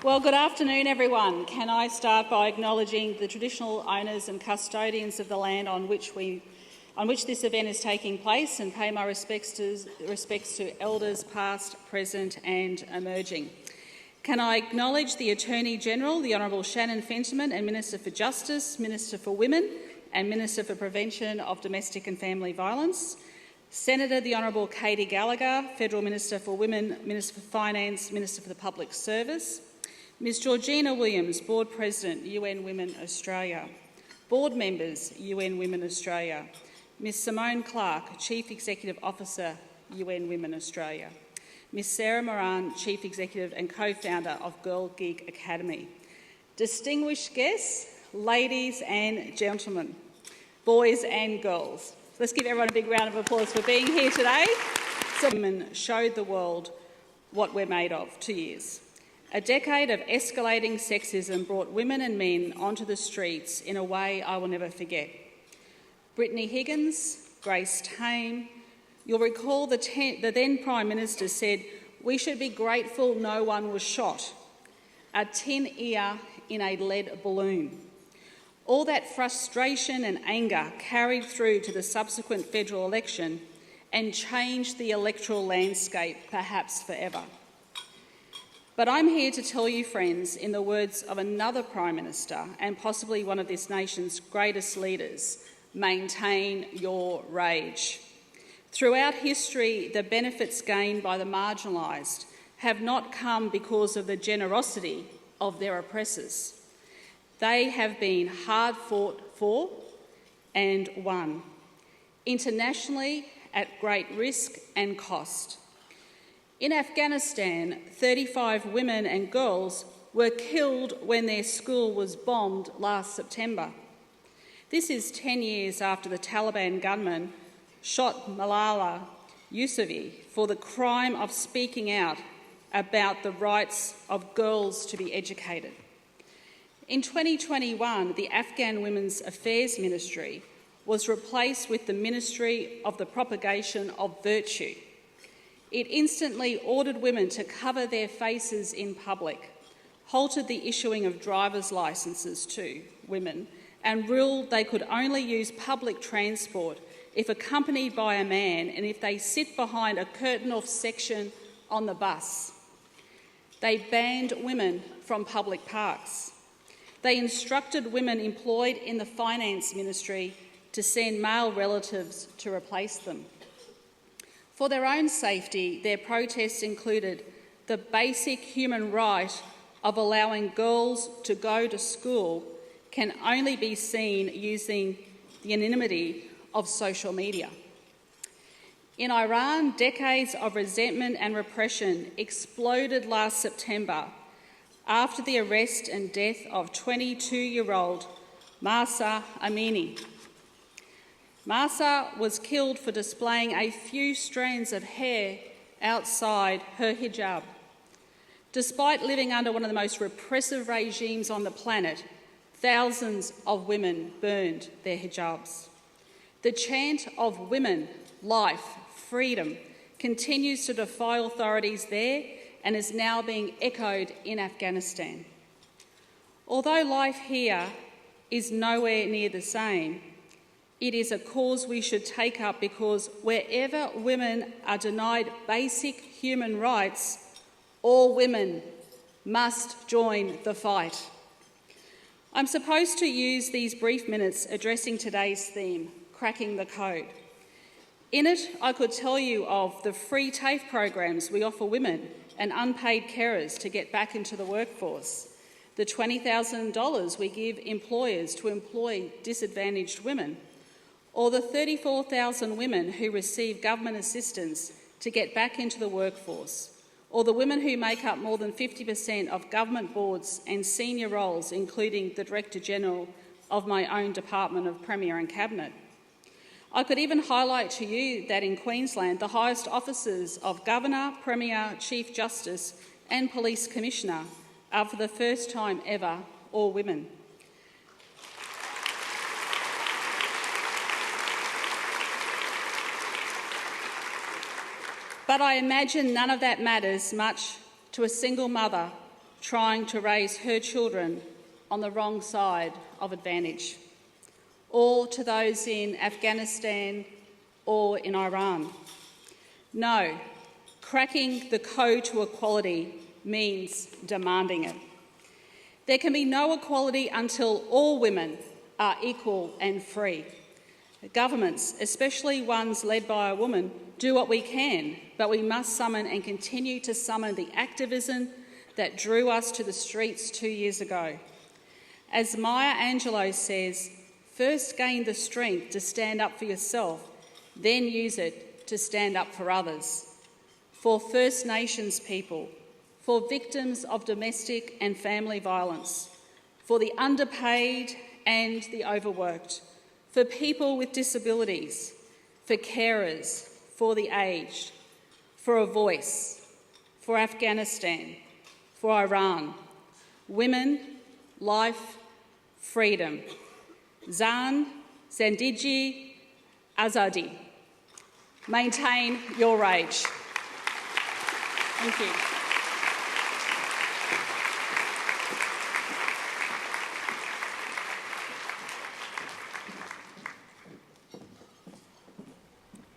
Well, good afternoon, everyone. Can I start by acknowledging the traditional owners and custodians of the land on which this event is taking place, and pay my respects to elders past, present and emerging. Can I acknowledge the Attorney-General, the Honourable Shannon Fentiman, and Minister for Justice, Minister for Women and Minister for Prevention of Domestic and Family Violence, Senator the Honourable Katie Gallagher, Federal Minister for Women, Minister for Finance, Minister for the Public Service, Ms Georgina Williams, Board President, UN Women Australia, Board Members, UN Women Australia, Ms Simone Clark, Chief Executive Officer, UN Women Australia, Ms Sarah Moran, Chief Executive and Co-Founder of Girl Gig Academy. Distinguished guests, ladies and gentlemen, boys and girls. Let's give everyone a big round of applause for being here today. Women showed the world what we're made of. 2 years. A decade of escalating sexism brought women and men onto the streets in a way I will never forget. Brittany Higgins, Grace Tame. You'll recall the then Prime Minister said, "We should be grateful no one was shot." A tin ear in a lead balloon. All that frustration and anger carried through to the subsequent federal election and changed the electoral landscape, perhaps forever. But I'm here to tell you, friends, in the words of another Prime Minister and possibly one of this nation's greatest leaders, maintain your rage. Throughout history, the benefits gained by the marginalised have not come because of the generosity of their oppressors. They have been hard fought for and won, internationally at great risk and cost. In Afghanistan, 35 women and girls were killed when their school was bombed last September. This is 10 years after the Taliban gunmen shot Malala Yousafzai for the crime of speaking out about the rights of girls to be educated. In 2021, the Afghan Women's Affairs Ministry was replaced with the Ministry of the Propagation of Virtue. It instantly ordered women to cover their faces in public, halted the issuing of driver's licences to women, and ruled they could only use public transport if accompanied by a man and if they sit behind a curtain-off section on the bus. They banned women from public parks. They instructed women employed in the finance ministry to send male relatives to replace them. For their own safety, their protests included the basic human right of allowing girls to go to school can only be seen using the anonymity of social media. In Iran, decades of resentment and repression exploded last September after the arrest and death of 22-year-old Mahsa Amini. Mahsa was killed for displaying a few strands of hair outside her hijab. Despite living under one of the most repressive regimes on the planet, thousands of women burned their hijabs. The chant of women, life, freedom continues to defy authorities there and is now being echoed in Afghanistan. Although life here is nowhere near the same, it is a cause we should take up because wherever women are denied basic human rights, all women must join the fight. I'm supposed to use these brief minutes addressing today's theme, cracking the code. In it, I could tell you of the free TAFE programs we offer women and unpaid carers to get back into the workforce, the $20,000 we give employers to employ disadvantaged women, or the 34,000 women who receive government assistance to get back into the workforce, or the women who make up more than 50% of government boards and senior roles, including the Director-General of my own Department of Premier and Cabinet. I could even highlight to you that in Queensland, the highest officers of Governor, Premier, Chief Justice and Police Commissioner are for the first time ever all women. But I imagine none of that matters much to a single mother trying to raise her children on the wrong side of advantage, or to those in Afghanistan or in Iran. No, cracking the code to equality means demanding it. There can be no equality until all women are equal and free. Governments, especially ones led by a woman, do what we can, but we must summon and continue to summon the activism that drew us to the streets 2 years ago. As Maya Angelou says, first gain the strength to stand up for yourself, then use it to stand up for others. For First Nations people, for victims of domestic and family violence, for the underpaid and the overworked, for people with disabilities, for carers, for the aged, for a voice, for Afghanistan, for Iran. Women, life, freedom. Zan, Zandiji, Azadi. Maintain your rage. Thank you.